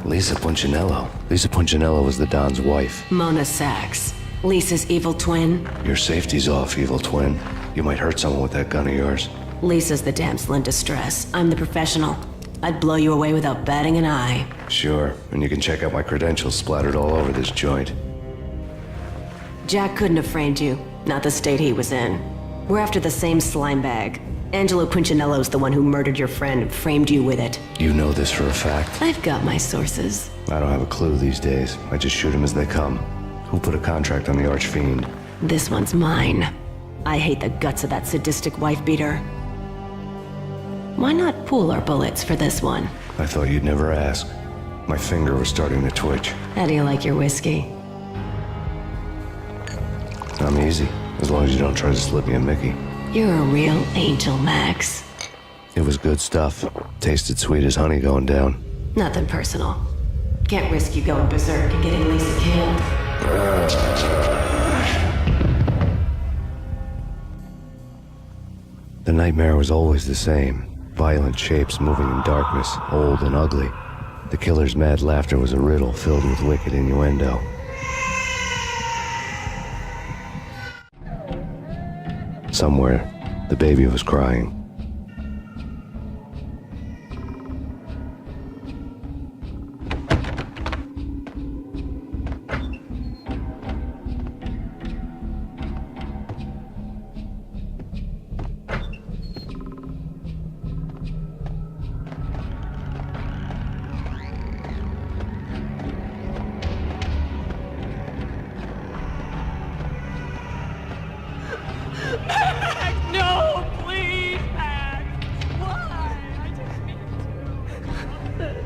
Lisa Punchinello. Lisa Punchinello was the Don's wife. Mona Sachs. Lisa's evil twin. Your safety's off, evil twin. You might hurt someone with that gun of yours. Lisa's the damsel in distress. I'm the professional. I'd blow you away without batting an eye. Sure, and you can check out my credentials splattered all over this joint. Jack couldn't have framed you. Not the state he was in. We're after the same slime bag. Angelo Punchinello's the one who murdered your friend and framed you with it. You know this for a fact? I've got my sources. I don't have a clue these days. I just shoot them as they come. Who put a contract on the archfiend? This one's mine. I hate the guts of that sadistic wife-beater. Why not pool our bullets for this one? I thought you'd never ask. My finger was starting to twitch. How do you like your whiskey? I'm easy, as long as you don't try to slip me a Mickey. You're a real angel, Max. It was good stuff. Tasted sweet as honey going down. Nothing personal. Can't risk you going berserk and getting Lisa killed. The nightmare was always the same. Violent shapes moving in darkness, old and ugly. The killer's mad laughter was a riddle filled with wicked innuendo. Somewhere, the baby was crying. No, please, Max. Why? I just need to.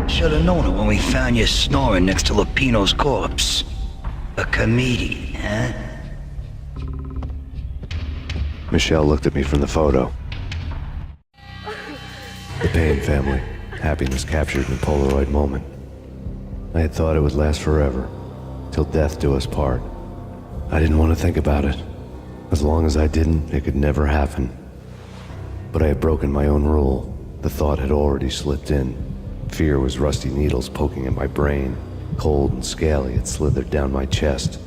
Should've known it when we found you snoring next to Lupino's corpse. A comedian, huh? Michelle looked at me from the photo. The Payne family. Happiness captured in a Polaroid moment. I had thought it would last forever, till death do us part. I didn't want to think about it. As long as I didn't, it could never happen. But I had broken my own rule. The thought had already slipped in. Fear was rusty needles poking at my brain. Cold and scaly, it slithered down my chest.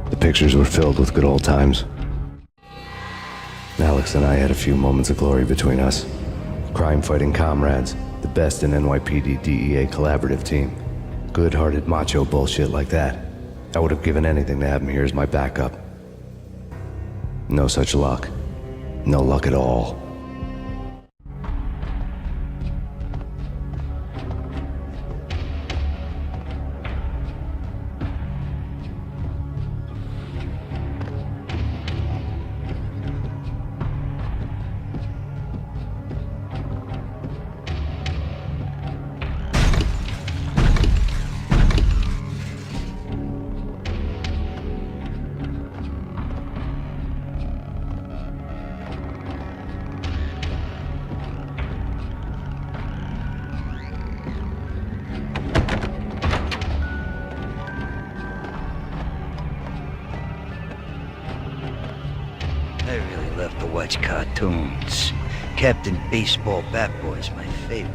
The pictures were filled with good old times. Alex and I had a few moments of glory between us. Crime-fighting comrades, the best in NYPD DEA collaborative team. Good-hearted macho bullshit like that. I would have given anything to have him here as my backup. No such luck. No luck at all. watch cartoons. Captain Baseball Bat Boy's my favorite.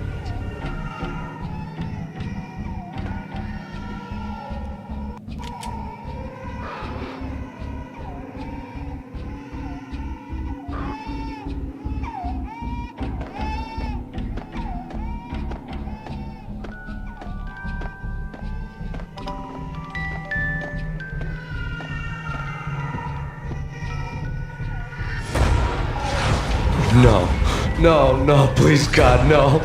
No. No, no, please, God, no.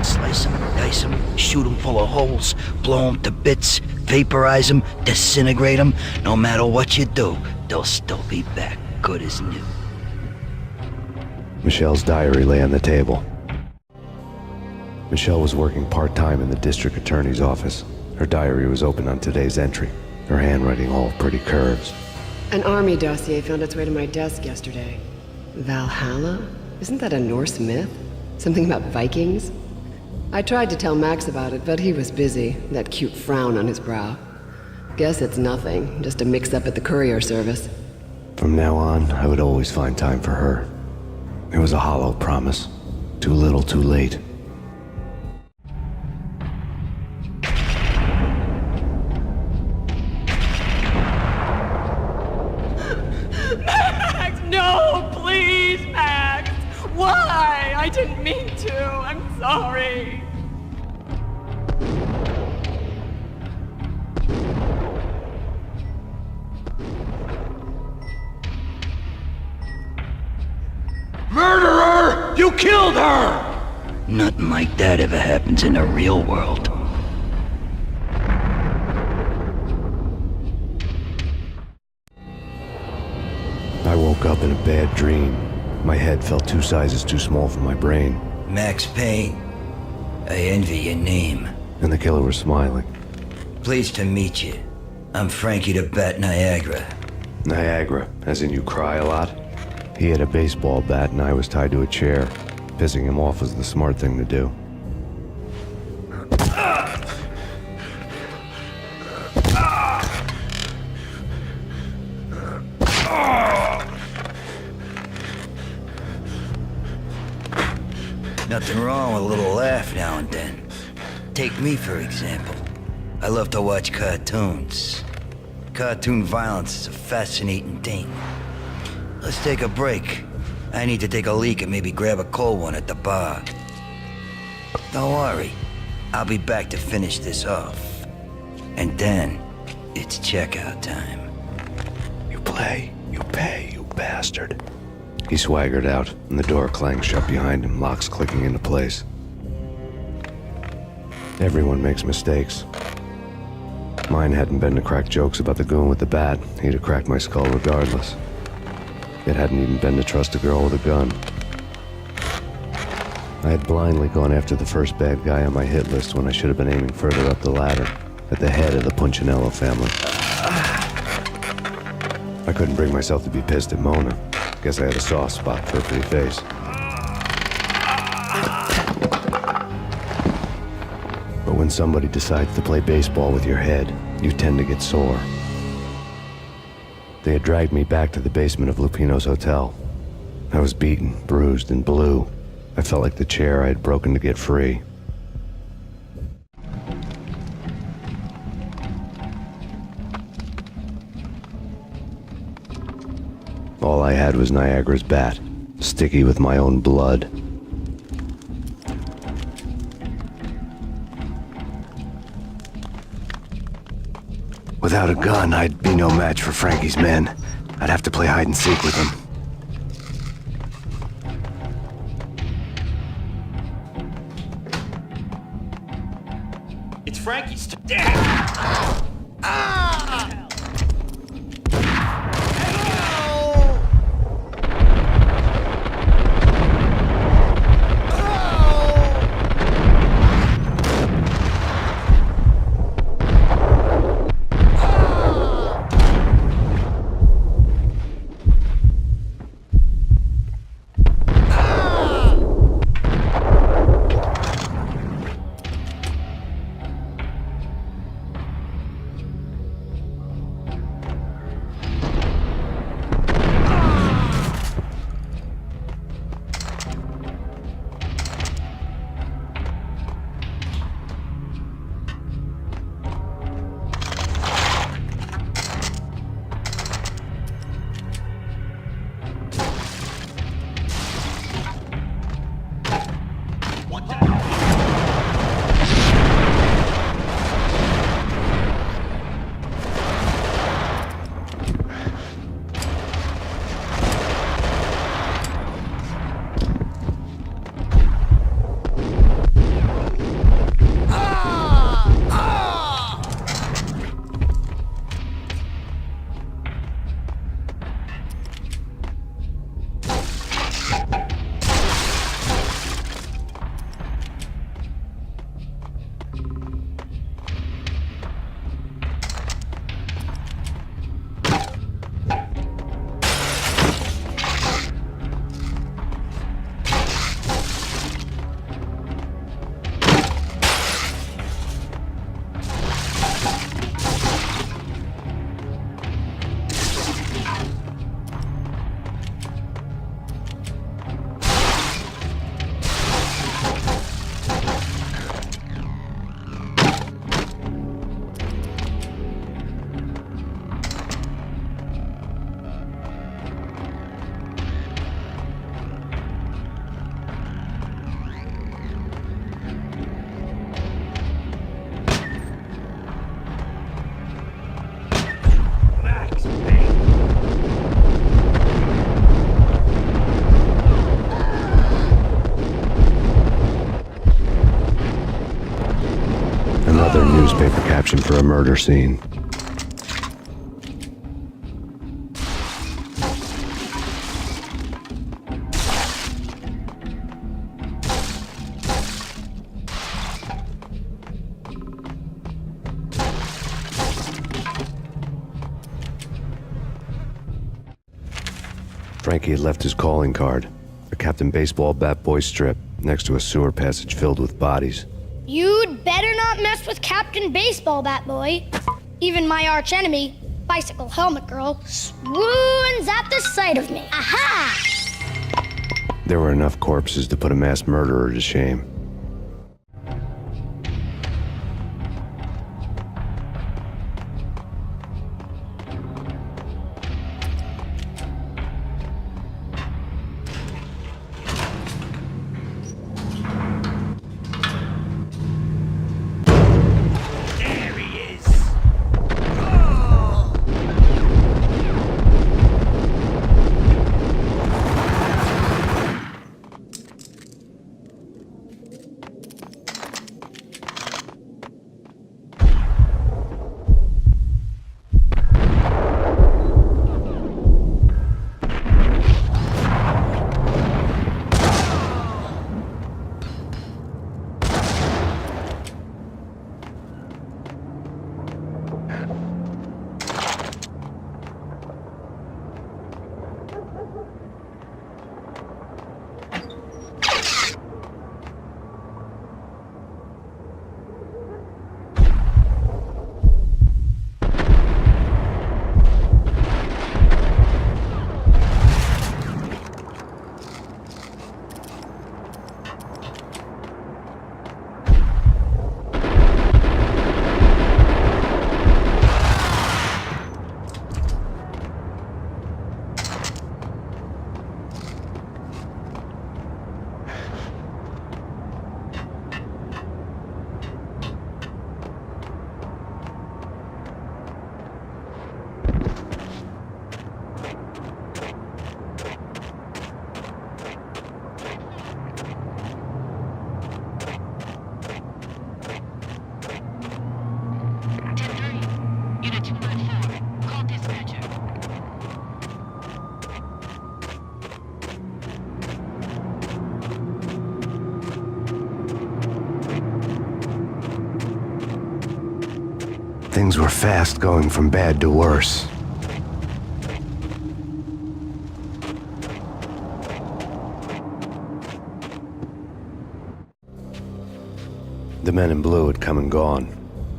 Slice them, dice them, shoot them full of holes, blow them to bits, vaporize them, disintegrate them. No matter what you do, they'll still be back, good as new. Michelle's diary lay on the table. Michelle was working part-time in the district attorney's office. Her diary was open on today's entry, her handwriting all pretty curves. An army dossier found its way to my desk yesterday. Valhalla? Isn't that a Norse myth? Something about Vikings? I tried to tell Max about it, but he was busy, that cute frown on his brow. Guess it's nothing, just a mix-up at the courier service. From now on, I would always find time for her. It was a hollow promise. Too little, too late. Max, no, please, Max. Why? I didn't mean to. I'm sorry. Murderer! You killed her! Nothing like that ever happens in the real world. I woke up in a bad dream. My head felt 2 sizes too small for my brain. Max Payne, I envy your name. And the killer was smiling. Pleased to meet you. I'm Frankie the Bat Niagara. Niagara, as in you cry a lot? He had a baseball bat and I was tied to a chair. Pissing him off was the smart thing to do. Nothing wrong with a little laugh now and then. Take me, for example. I love to watch cartoons. Cartoon violence is a fascinating thing. Let's take a break. I need to take a leak and maybe grab a cold one at the bar. Don't worry. I'll be back to finish this off. And then, it's checkout time. You play, you pay, you bastard. He swaggered out, and the door clanged shut behind him, locks clicking into place. Everyone makes mistakes. Mine hadn't been to crack jokes about the goon with the bat. He'd have cracked my skull regardless. It hadn't even been to trust a girl with a gun. I had blindly gone after the first bad guy on my hit list when I should have been aiming further up the ladder, at the head of the Punchinello family. I couldn't bring myself to be pissed at Mona. Guess I had a soft spot for her pretty face. But when somebody decides to play baseball with your head, you tend to get sore. They had dragged me back to the basement of Lupino's hotel. I was beaten, bruised, and blue. I felt like the chair I had broken to get free. All I had was Niagara's bat, sticky with my own blood. Without a gun, I'd be no match for Frankie's men. I'd have to play hide and seek with them. It's Frankie's newspaper caption for a murder scene. Frankie had left his calling card, a Captain Baseball bat boy strip, next to a sewer passage filled with bodies. You'd better not mess with Captain Baseball Bat Boy. Even my archenemy, Bicycle Helmet Girl, swoons at the sight of me. Aha! There were enough corpses to put a mass murderer to shame. Things were fast going from bad to worse. The men in blue had come and gone.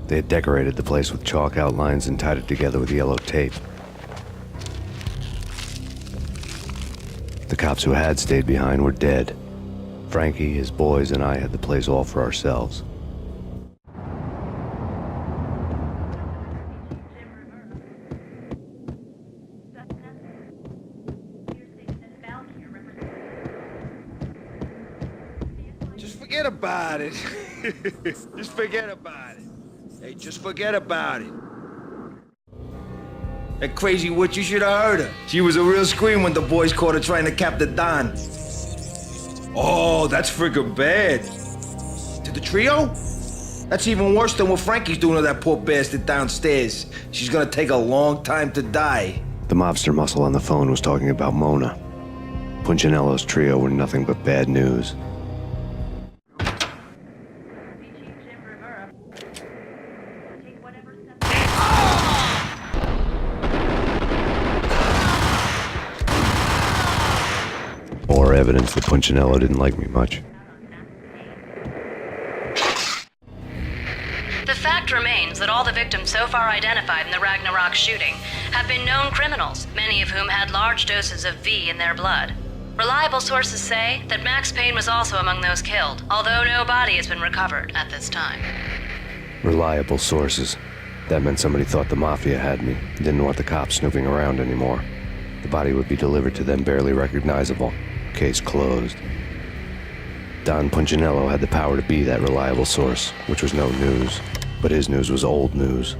They had decorated the place with chalk outlines and tied it together with yellow tape. The cops who had stayed behind were dead. Frankie, his boys, and I had the place all for ourselves. Forget about it. Just forget about it. Hey, just forget about it. That crazy witch, you should have heard her. She was a real scream when the boys caught her trying to cap the Don. Oh, that's friggin' bad. To the trio? That's even worse than what Frankie's doing to that poor bastard downstairs. She's gonna take a long time to die. The mobster muscle on the phone was talking about Mona. Punchinello's trio were nothing but bad news. More evidence that Punchinello didn't like me much. The fact remains that all the victims so far identified in the Ragnarök shooting have been known criminals, many of whom had large doses of V in their blood. Reliable sources say that Max Payne was also among those killed, although no body has been recovered at this time. Reliable sources. That meant somebody thought the Mafia had me, didn't want the cops snooping around anymore. The body would be delivered to them barely recognizable. Case closed. Don Punchinello had the power to be that reliable source, which was no news, but his news was old news.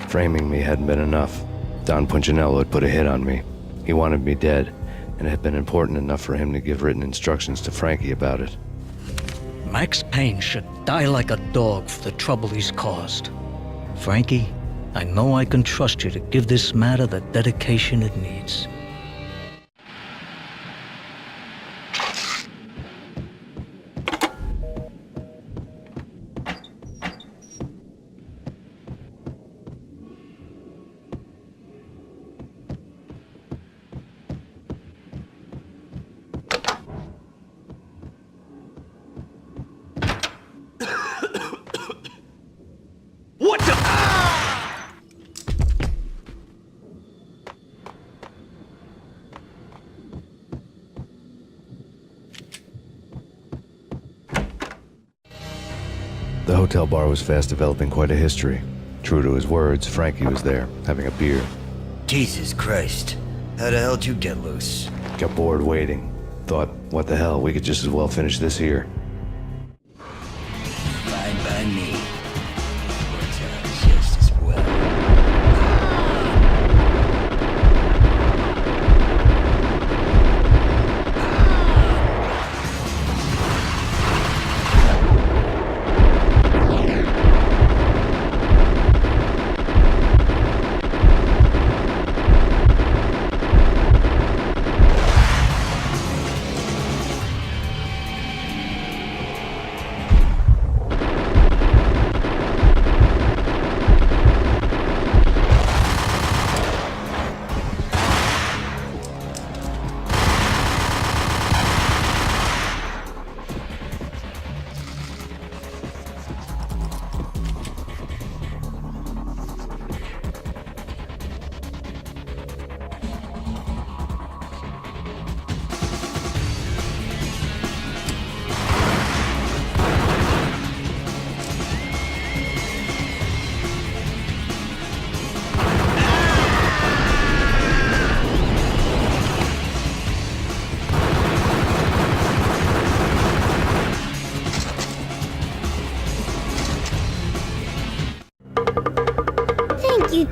Framing me hadn't been enough. Don Punchinello had put a hit on me. He wanted me dead, and it had been important enough for him to give written instructions to Frankie about it. Max Payne should die like a dog for the trouble he's caused. Frankie, I know I can trust you to give this matter the dedication it needs. What the? The hotel bar was fast developing quite a history. True to his words, Frankie was there, having a beer. Jesus Christ. How the hell did you get loose? Got bored waiting. Thought, what the hell, we could just as well finish this here. Fine by me. Works out just as well.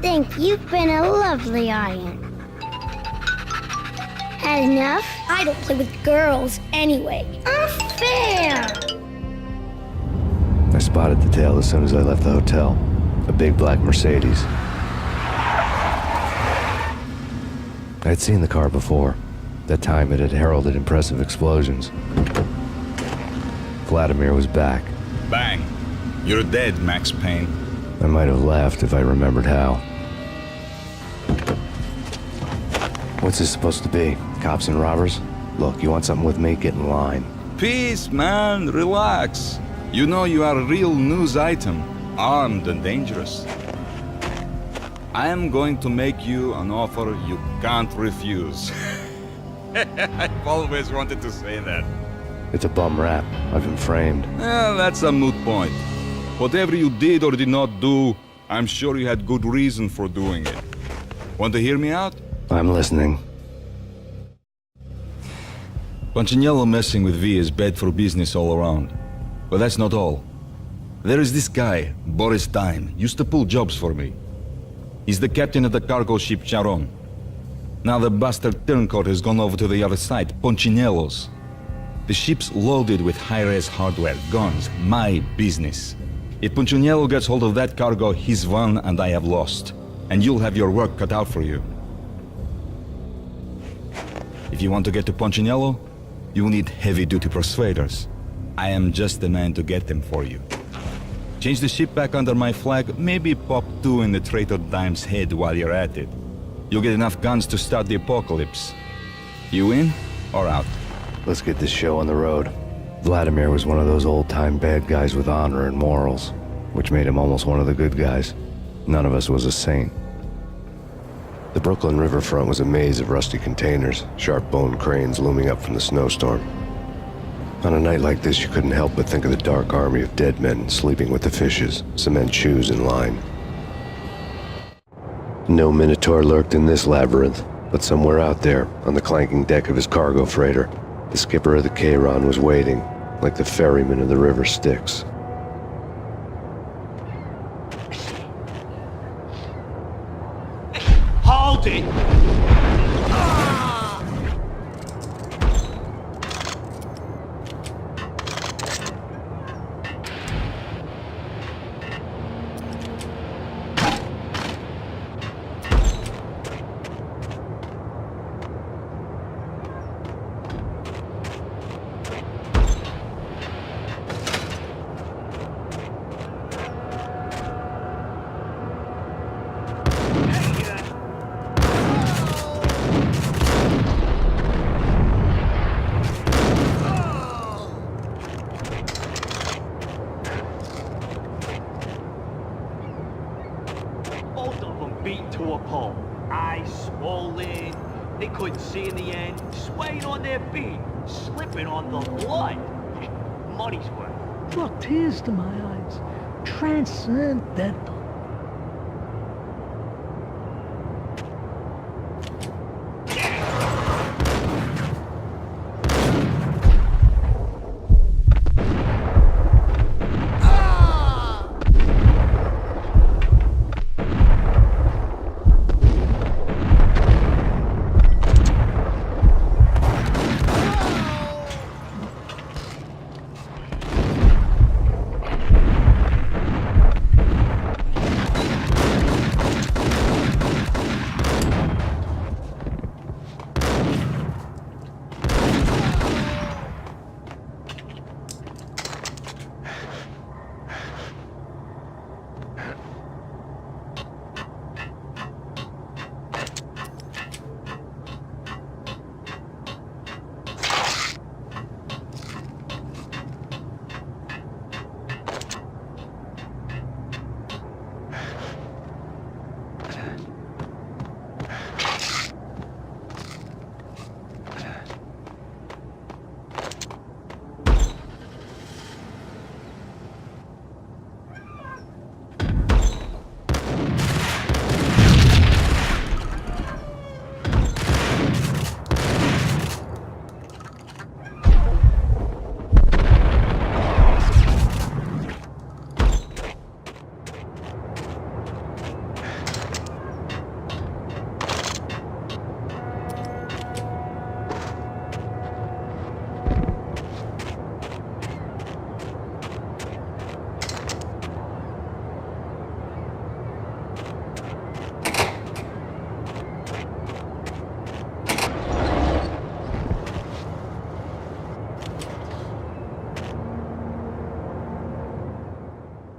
Thank you. You've been a lovely iron. Had enough? I don't play with girls anyway. Unfair! I spotted the tail as soon as I left the hotel. A big black Mercedes. I'd seen the car before. That time it had heralded impressive explosions. Vladimir was back. Bang. You're dead, Max Payne. I might have laughed if I remembered how. What's this supposed to be? Cops and robbers? Look, you want something with me? Get in line. Peace, man. Relax. You know you are a real news item. Armed and dangerous. I am going to make you an offer you can't refuse. I've always wanted to say that. It's a bum rap. I've been framed. Well, that's a moot point. Whatever you did or did not do, I'm sure you had good reason for doing it. Want to hear me out? I'm listening. Punchinello messing with V is bad for business all around. But that's not all. There is this guy, Boris Time, used to pull jobs for me. He's the captain of the cargo ship Charon. Now the bastard turncoat has gone over to the other side, Punchinello's. The ship's loaded with high-res hardware, guns, my business. If Punchinello gets hold of that cargo, he's won and I have lost. And you'll have your work cut out for you. If you want to get to Punchinello, you'll need heavy-duty persuaders. I am just the man to get them for you. Change the ship back under my flag, maybe pop 2 in the traitor Dime's head while you're at it. You'll get enough guns to start the apocalypse. You in or out? Let's get this show on the road. Vladimir was one of those old-time bad guys with honor and morals, which made him almost one of the good guys. None of us was a saint. The Brooklyn riverfront was a maze of rusty containers, sharp-boned cranes looming up from the snowstorm. On a night like this, you couldn't help but think of the dark army of dead men sleeping with the fishes, cement shoes in line. No Minotaur lurked in this labyrinth, but somewhere out there, on the clanking deck of his cargo freighter, the skipper of the Chiron was waiting, like the ferryman of the river Styx. Hold it! poor pole. Eyes swollen. They couldn't see in the end. Swaying on their feet. Slipping on the blood. Money's worth. Brought tears to my eyes. Transcendental.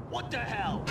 What the hell?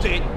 Hold it!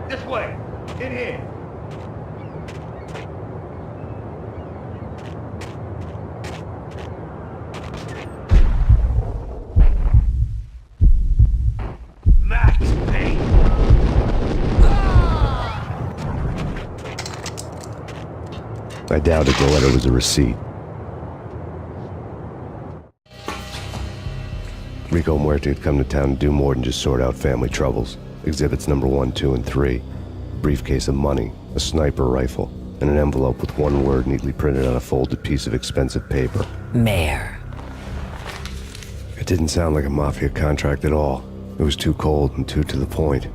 This way. In here. Max Payne. I doubted the letter was a receipt. Rico Muerte had come to town to do more than just sort out family troubles. Exhibits number 1, 2, and 3. A briefcase of money, a sniper rifle, and an envelope with one word neatly printed on a folded piece of expensive paper. Mayor. It didn't sound like a mafia contract at all. It was too cold and too to the point.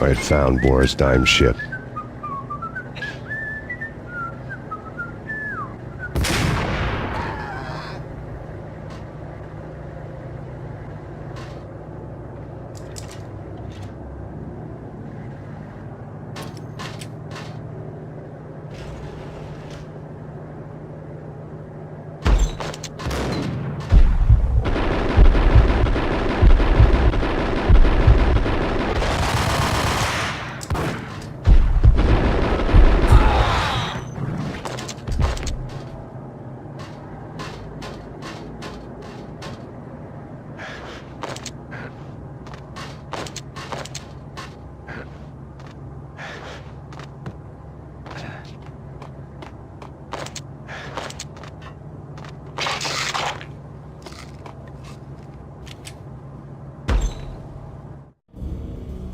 I had found Boris Dime's ship.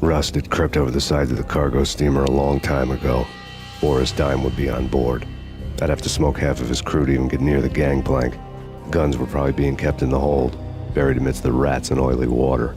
Rust had crept over the sides of the cargo steamer a long time ago. Boris Dime would be on board. I'd have to smoke half of his crew to even get near the gangplank. Guns were probably being kept in the hold, buried amidst the rats and oily water.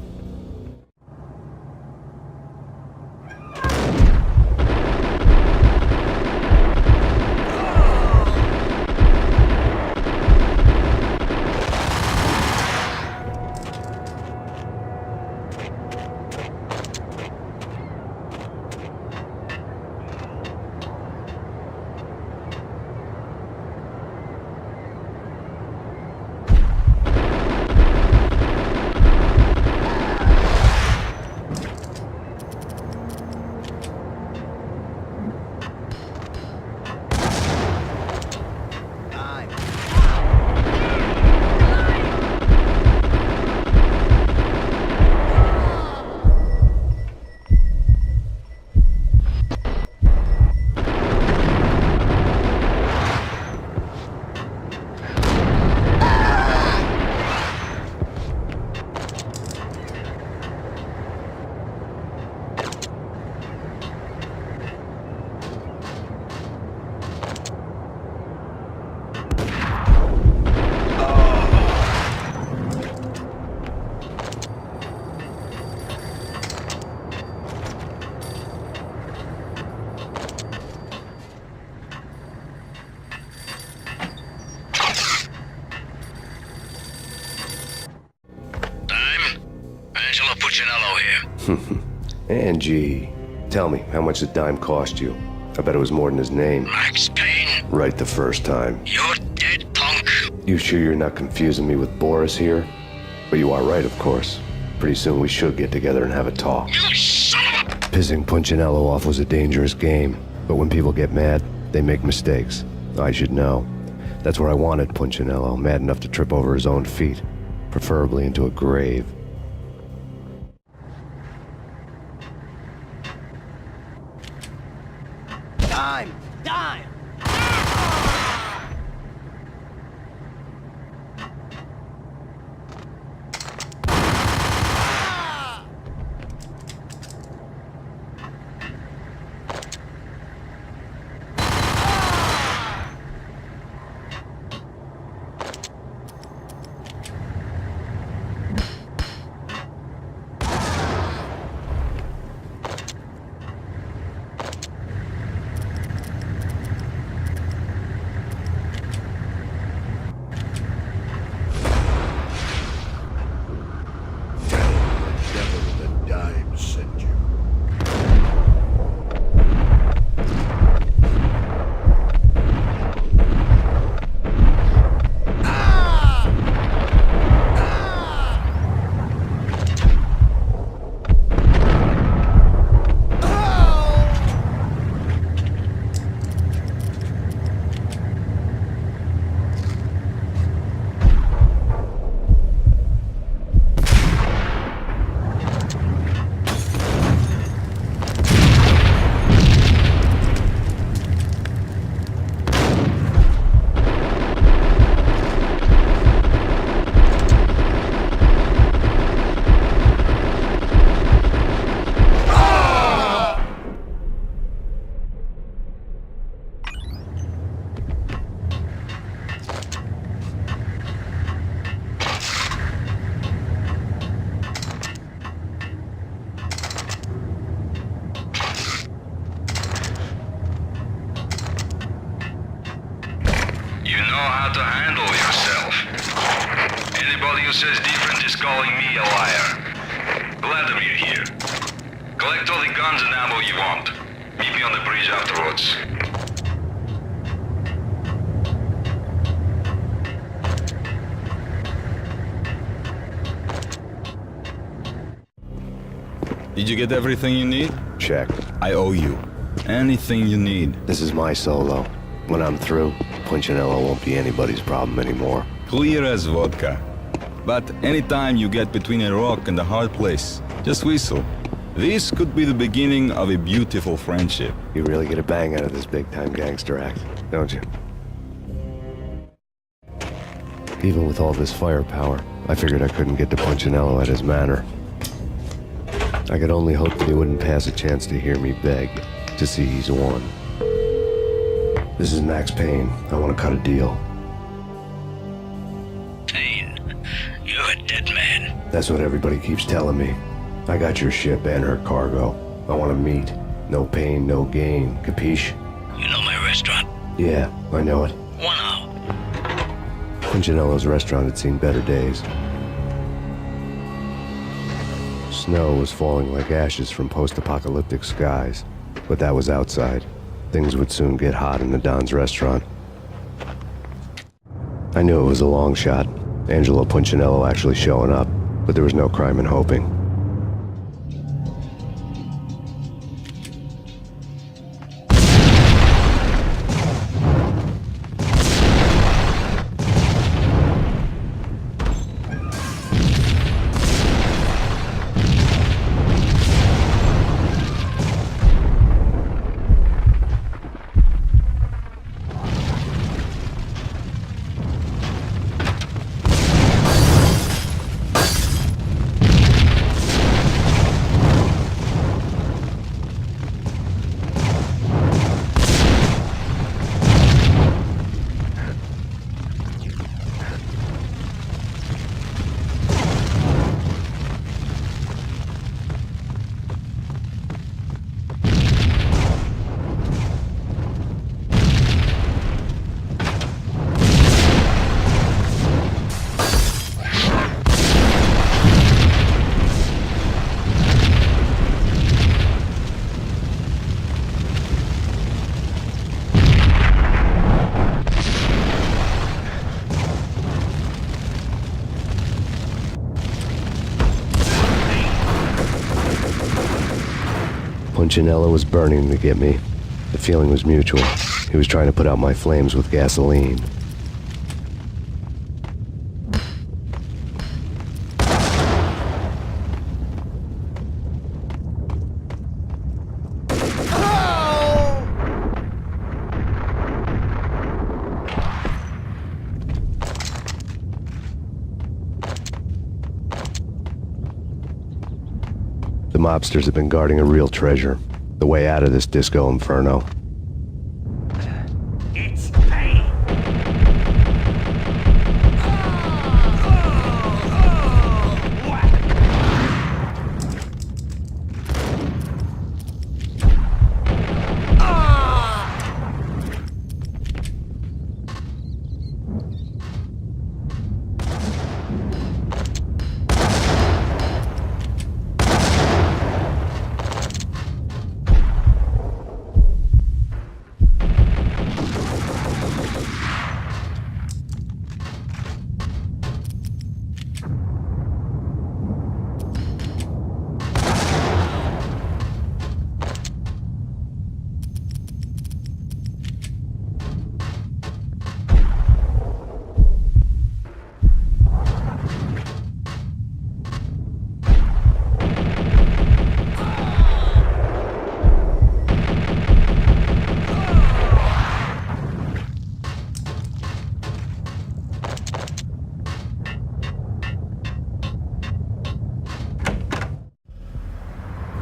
Angie, tell me, how much did Dime cost you? I bet it was more than his name. Max Payne. Right the first time. You're dead, punk. You sure you're not confusing me with Boris here? But you are right, of course. Pretty soon we should get together and have a talk. You son of a... Pissing Punchinello off was a dangerous game, but when people get mad, they make mistakes. I should know. That's where I wanted Punchinello, mad enough to trip over his own feet, preferably into a grave. Dime! Dime! how to handle yourself. Anybody who says different is calling me a liar. Vladimir here. Collect all the guns and ammo you want. Meet me on the bridge afterwards. Did you get everything you need? Check. I owe you. Anything you need. This is my solo. When I'm through, Punchinello won't be anybody's problem anymore. Clear as vodka. But anytime you get between a rock and a hard place, just whistle. This could be the beginning of a beautiful friendship. You really get a bang out of this big-time gangster act, don't you? Even with all this firepower, I figured I couldn't get to Punchinello at his manor. I could only hope that he wouldn't pass a chance to hear me beg, to see he's won. This is Max Payne. I want to cut a deal. Payne, you're a dead man. That's what everybody keeps telling me. I got your ship and her cargo. I want to meet. No pain, no gain. Capiche? You know my restaurant? Yeah, I know it. 1 hour. Punchinello's restaurant had seen better days. Snow was falling like ashes from post-apocalyptic skies, but that was outside. Things would soon get hot in the Don's restaurant. I knew it was a long shot, Angelo Punchinello actually showing up, but there was no crime in hoping. Punchinello was burning to get me. The feeling was mutual. He was trying to put out my flames with gasoline. The mobsters have been guarding a real treasure. The way out of this disco inferno. It's Payne!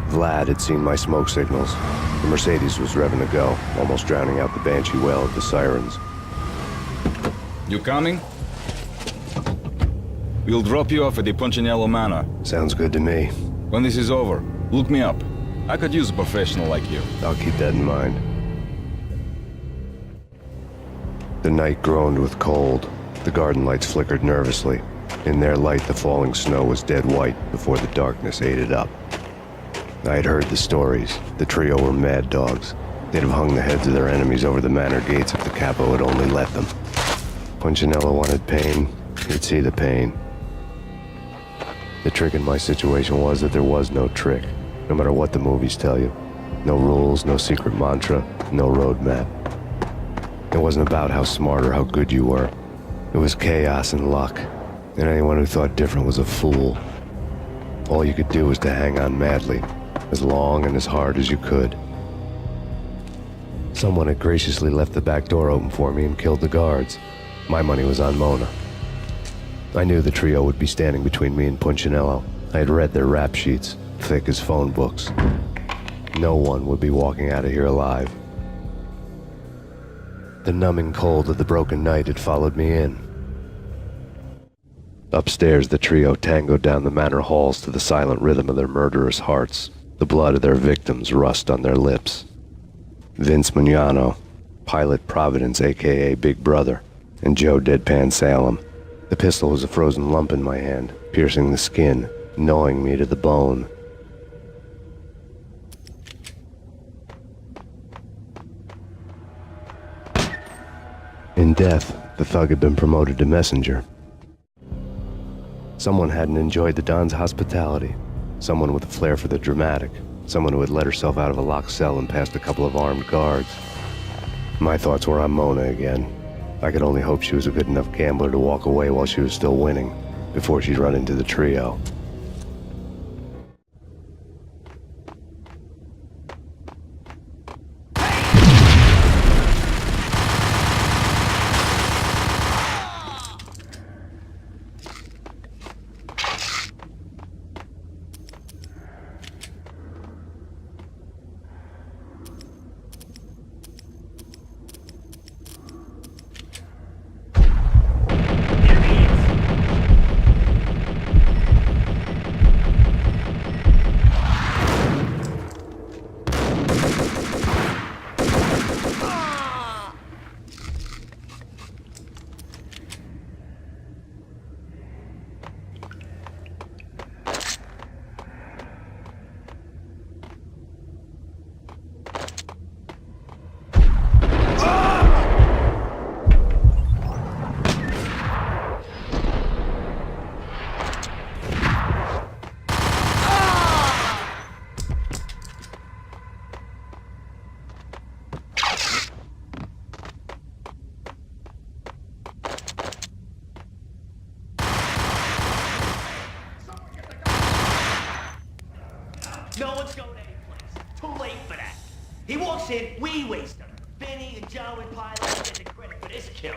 Vlad had seen my smoke signals. The Mercedes was revving to go, almost drowning out the banshee wail of the sirens. You coming? We'll drop you off at the Punchinello Manor. Sounds good to me. When this is over, look me up. I could use a professional like you. I'll keep that in mind. The night groaned with cold. The garden lights flickered nervously. In their light, the falling snow was dead white before the darkness ate it up. I had heard the stories. The trio were mad dogs. They'd have hung the heads of their enemies over the manor gates if the capo had only let them. Punchinello wanted pain. He'd see the pain. The trick in my situation was that there was no trick, no matter what the movies tell you. No rules, no secret mantra, no roadmap. It wasn't about how smart or how good you were. It was chaos and luck, and anyone who thought different was a fool. All you could do was to hang on madly, as long and as hard as you could. Someone had graciously left the back door open for me and killed the guards. My money was on Mona. I knew the trio would be standing between me and Punchinello. I had read their rap sheets, thick as phone books. No one would be walking out of here alive. The numbing cold of the broken night had followed me in. Upstairs, the trio tangoed down the manor halls to the silent rhythm of their murderous hearts. The blood of their victims rust on their lips. Vince Mugnano, Pilot Providence, a.k.a. Big Brother, and Joe Deadpan Salem. The pistol was a frozen lump in my hand, piercing the skin, gnawing me to the bone. In death, the thug had been promoted to messenger. Someone hadn't enjoyed the Don's hospitality. Someone with a flair for the dramatic. Someone who had let herself out of a locked cell and past a couple of armed guards. My thoughts were on Mona again. I could only hope she was a good enough gambler to walk away while she was still winning, before she'd run into the trio. No one's going anyplace. Too late for that. He walks in, we waste him. Benny and Joe and Pilot get the credit for this kill.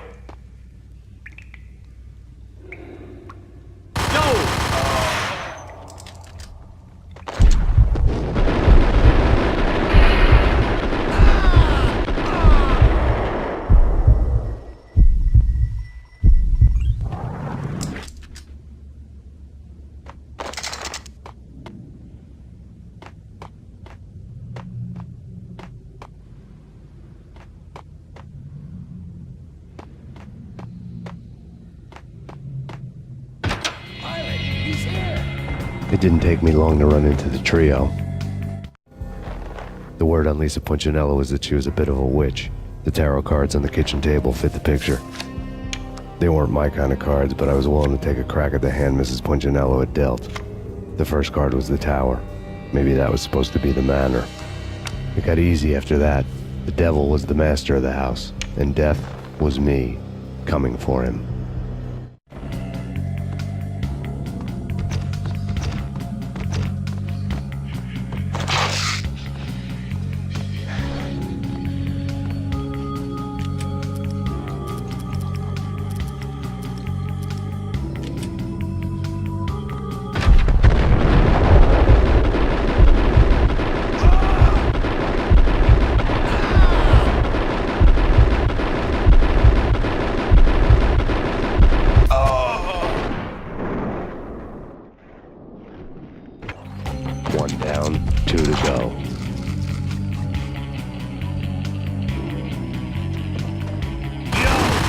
It didn't take me long to run into the trio. The word on Lisa Punchinello was that she was a bit of a witch. The tarot cards on the kitchen table fit the picture. They weren't my kind of cards, but I was willing to take a crack at the hand Mrs. Punchinello had dealt. The first card was the tower. Maybe that was supposed to be the manor. It got easy after that. The devil was the master of the house, and death was me, coming for him. One down, 2 to go. Yo!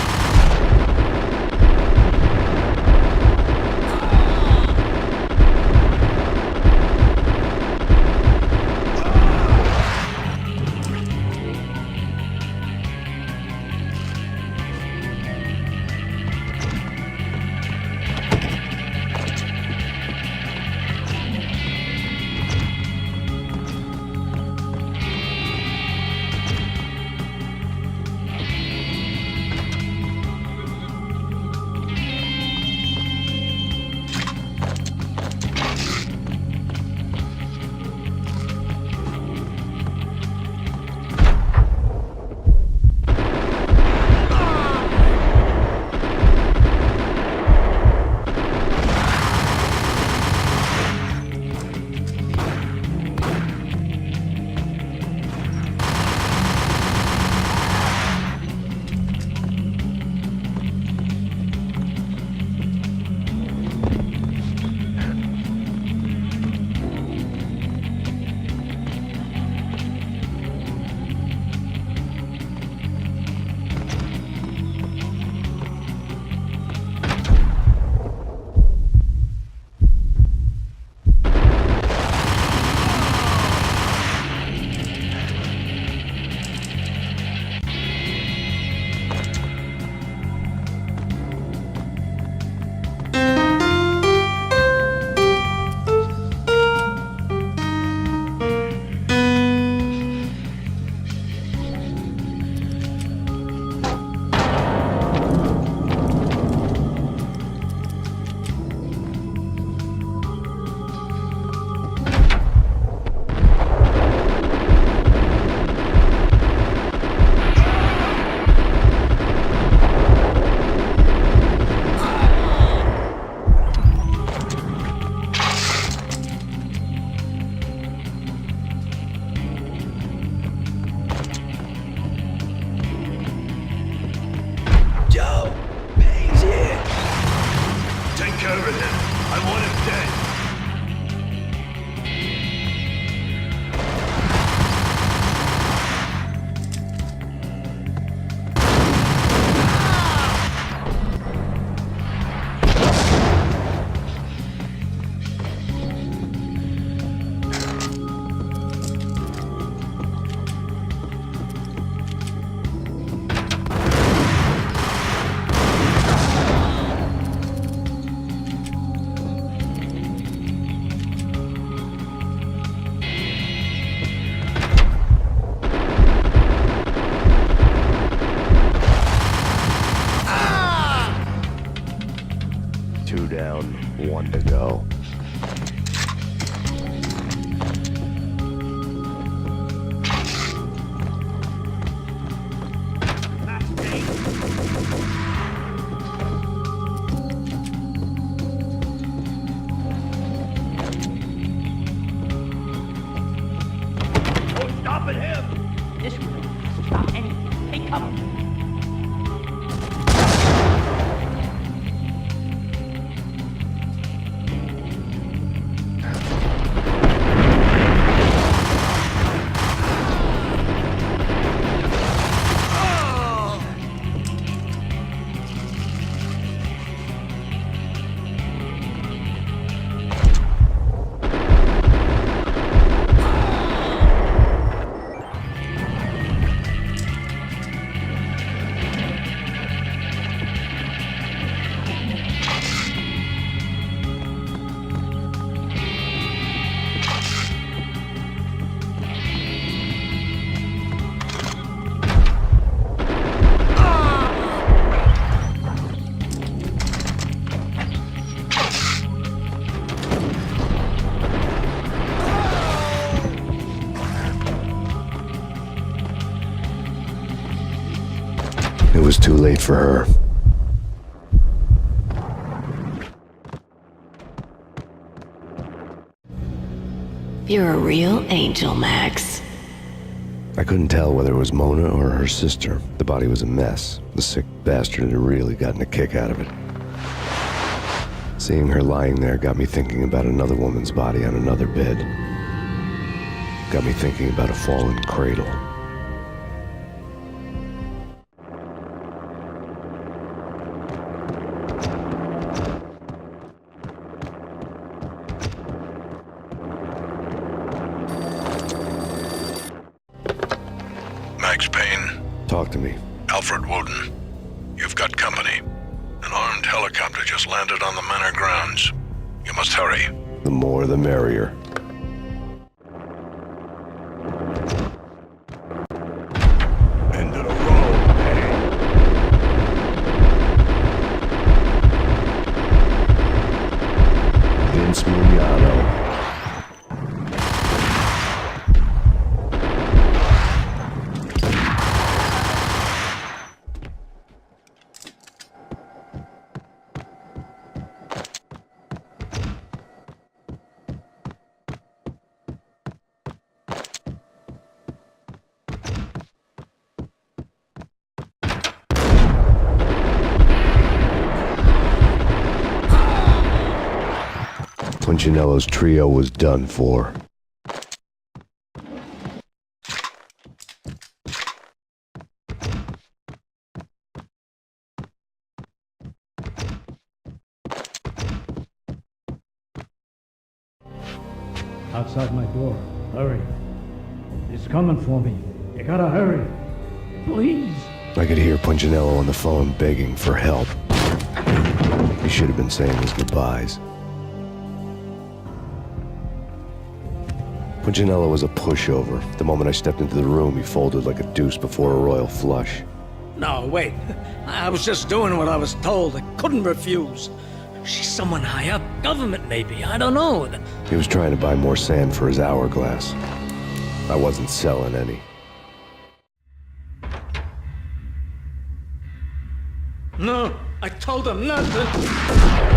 Two down, one to go. Oh, stopping him! This will stop anything. Take cover. It was too late for her. You're a real angel, Max. I couldn't tell whether it was Mona or her sister. The body was a mess. The sick bastard had really gotten a kick out of it. Seeing her lying there got me thinking about another woman's body on another bed. Got me thinking about a fallen cradle. Max Payne, Talk to me. Alfred Woden. You've got company. An armed helicopter just landed on the manor grounds. You must hurry. The more the merrier. End of the road, Vince Mugnano. Punchinello's trio was done for. Outside my door. Hurry. He's coming for me. You gotta hurry. Please. I could hear Punchinello on the phone begging for help. He should have been saying his goodbyes. Punchinello was a pushover. The moment I stepped into the room, he folded like a deuce before a royal flush. No, wait. I was just doing what I was told. I couldn't refuse. She's someone high up. Government, maybe. I don't know. He was trying to buy more sand for his hourglass. I wasn't selling any. No, I told him not to.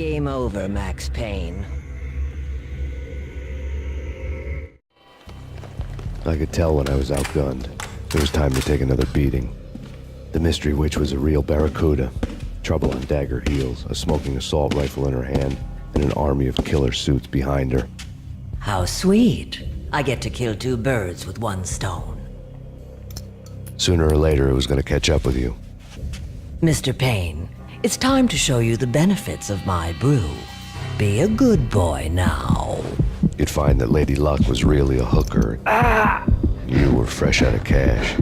Game over, Max Payne. I could tell when I was outgunned. It was time to take another beating. The mystery witch was a real barracuda. Trouble on dagger heels, a smoking assault rifle in her hand, and an army of killer suits behind her. How sweet. I get to kill two birds with one stone. Sooner or later, it was going to catch up with you. Mr. Payne, it's time to show you the benefits of my brew. Be a good boy now. You'd find that Lady Luck was really a hooker. You were fresh out of cash.